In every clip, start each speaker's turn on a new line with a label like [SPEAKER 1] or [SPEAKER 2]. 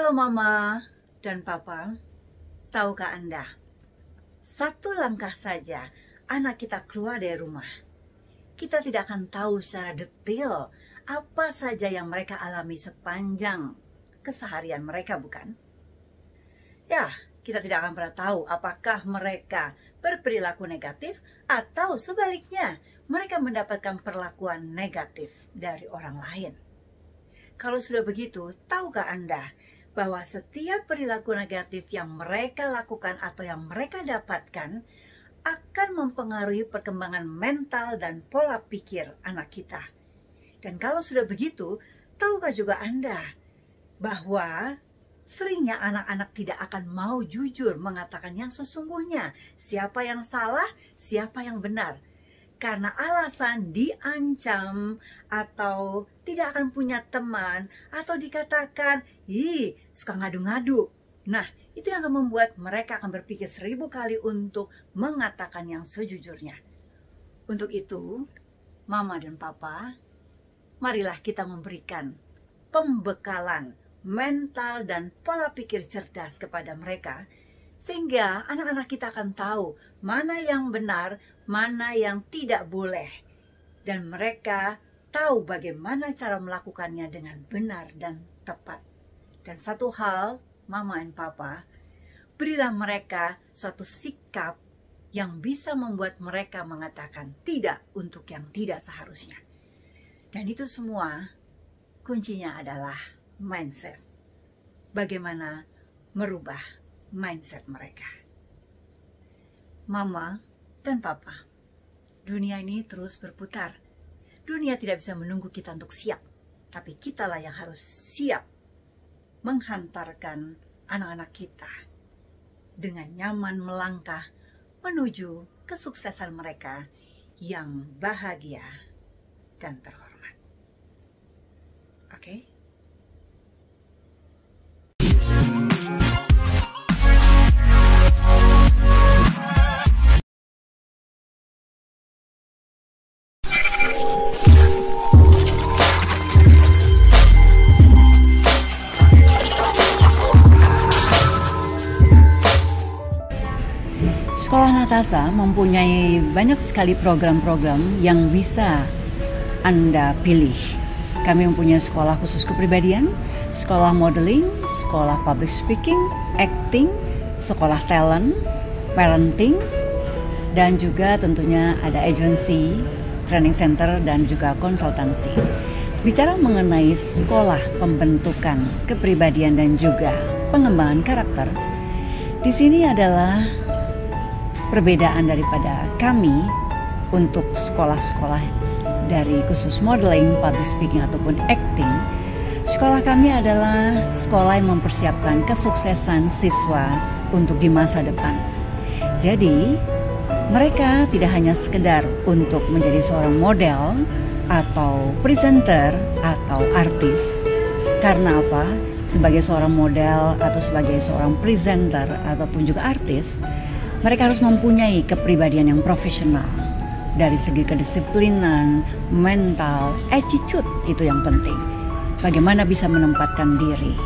[SPEAKER 1] Halo Mama dan Papa, tahukah Anda, satu langkah saja anak kita keluar dari rumah, kita tidak akan tahu secara detail apa saja yang mereka alami sepanjang keseharian mereka, bukan? Ya, kita tidak akan pernah tahu apakah mereka berperilaku negatif atau sebaliknya mereka mendapatkan perlakuan negatif dari orang lain. Kalau sudah begitu, tahukah Anda bahwa setiap perilaku negatif yang mereka lakukan atau yang mereka dapatkan akan mempengaruhi perkembangan mental dan pola pikir anak kita. Dan kalau sudah begitu, tahukah juga Anda bahwa seringnya anak-anak tidak akan mau jujur mengatakan yang sesungguhnya, siapa yang salah, siapa yang benar. Karena alasan diancam atau tidak akan punya teman atau dikatakan, suka ngadu-ngadu. Nah, itu yang akan membuat mereka akan berpikir 1000 kali untuk mengatakan yang sejujurnya. Untuk itu, Mama dan Papa, marilah kita memberikan pembekalan mental dan pola pikir cerdas kepada mereka, sehingga anak-anak kita akan tahu mana yang benar, mana yang tidak boleh. Dan mereka tahu bagaimana cara melakukannya dengan benar dan tepat. Dan satu hal, Mama dan Papa, berilah mereka suatu sikap yang bisa membuat mereka mengatakan tidak untuk yang tidak seharusnya. Dan itu semua kuncinya adalah mindset. Bagaimana merubah mindset mereka. Mama dan Papa, dunia ini terus berputar. Dunia tidak bisa menunggu kita untuk siap, tapi kitalah yang harus siap menghantarkan anak-anak kita dengan nyaman melangkah menuju kesuksesan mereka yang bahagia dan terhormat. Oke?
[SPEAKER 2] Sekolah Natasha mempunyai banyak sekali program-program yang bisa Anda pilih. Kami mempunyai sekolah khusus kepribadian, sekolah modeling, sekolah public speaking, acting, sekolah talent, parenting, dan juga tentunya ada agency, training center, dan juga konsultansi. Bicara mengenai sekolah pembentukan kepribadian dan juga pengembangan karakter, di sini adalah perbedaan daripada kami untuk sekolah-sekolah dari khusus modeling, public speaking ataupun acting. Sekolah kami adalah sekolah yang mempersiapkan kesuksesan siswa untuk di masa depan. Jadi mereka tidak hanya sekedar untuk menjadi seorang model atau presenter atau artis. Karena apa? Sebagai seorang model atau sebagai seorang presenter ataupun juga artis, mereka harus mempunyai kepribadian yang profesional. Dari segi kedisiplinan, mental, attitude itu yang penting. Bagaimana bisa menempatkan diri,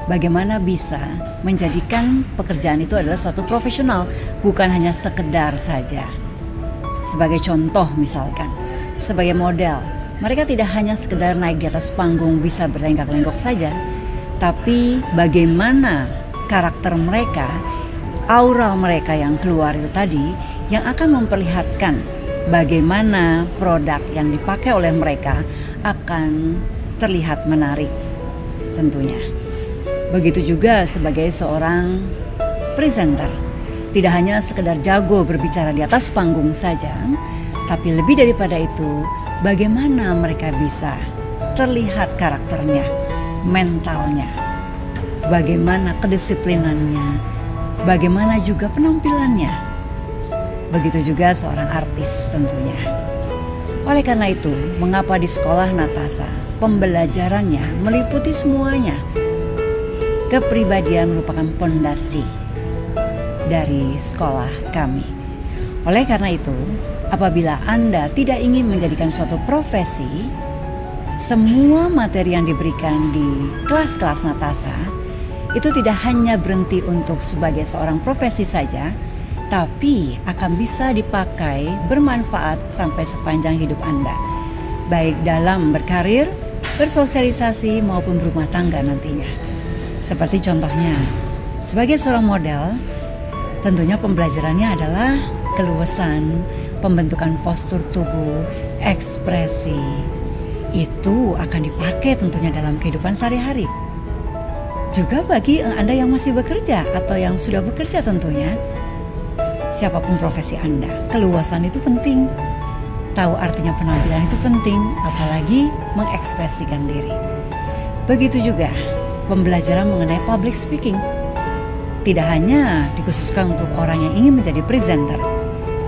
[SPEAKER 2] bagaimana bisa menjadikan pekerjaan itu adalah suatu profesional, bukan hanya sekedar saja. Sebagai contoh misalkan, sebagai model, mereka tidak hanya sekedar naik di atas panggung bisa berlenggak-lenggok saja, tapi bagaimana karakter mereka, aura mereka yang keluar itu tadi yang akan memperlihatkan bagaimana produk yang dipakai oleh mereka akan terlihat menarik tentunya. Begitu juga sebagai seorang presenter, tidak hanya sekedar jago berbicara di atas panggung saja, tapi lebih daripada itu bagaimana mereka bisa terlihat karakternya, mentalnya, bagaimana kedisiplinannya, bagaimana juga penampilannya. Begitu juga seorang artis tentunya. Oleh karena itu, mengapa di sekolah Natasha pembelajarannya meliputi semuanya? Kepribadian merupakan pondasi dari sekolah kami. Oleh karena itu, apabila Anda tidak ingin menjadikan suatu profesi, semua materi yang diberikan di kelas-kelas Natasha itu tidak hanya berhenti untuk sebagai seorang profesi saja, tapi akan bisa dipakai bermanfaat sampai sepanjang hidup Anda, baik dalam berkarir, bersosialisasi maupun berumah tangga nantinya. Seperti contohnya, sebagai seorang model, tentunya pembelajarannya adalah keluasan, pembentukan postur tubuh, ekspresi. Itu akan dipakai tentunya dalam kehidupan sehari-hari. Juga bagi Anda yang masih bekerja atau yang sudah bekerja tentunya, siapapun profesi Anda, keluasan itu penting. Tahu artinya penampilan itu penting, apalagi mengekspresikan diri. Begitu juga pembelajaran mengenai public speaking. Tidak hanya dikhususkan untuk orang yang ingin menjadi presenter,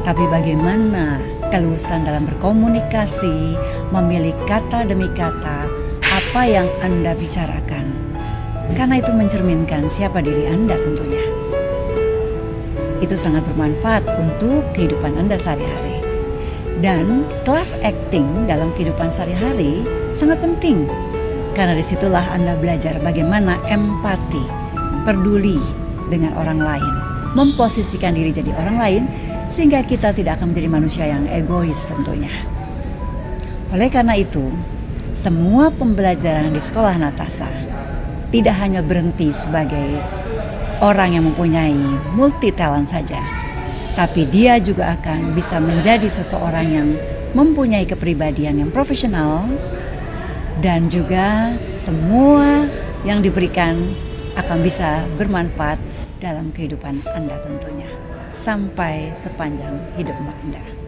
[SPEAKER 2] tapi bagaimana keluasan dalam berkomunikasi, memilih kata demi kata, apa yang Anda bicarakan. Karena itu mencerminkan siapa diri Anda tentunya. Itu sangat bermanfaat untuk kehidupan Anda sehari-hari. Dan kelas acting dalam kehidupan sehari-hari sangat penting. Karena disitulah Anda belajar bagaimana empati, peduli dengan orang lain, memposisikan diri jadi orang lain, sehingga kita tidak akan menjadi manusia yang egois tentunya. Oleh karena itu, semua pembelajaran di sekolah Natasha tidak hanya berhenti sebagai orang yang mempunyai multi talent saja, tapi dia juga akan bisa menjadi seseorang yang mempunyai kepribadian yang profesional, dan juga semua yang diberikan akan bisa bermanfaat dalam kehidupan Anda tentunya, sampai sepanjang hidup Anda.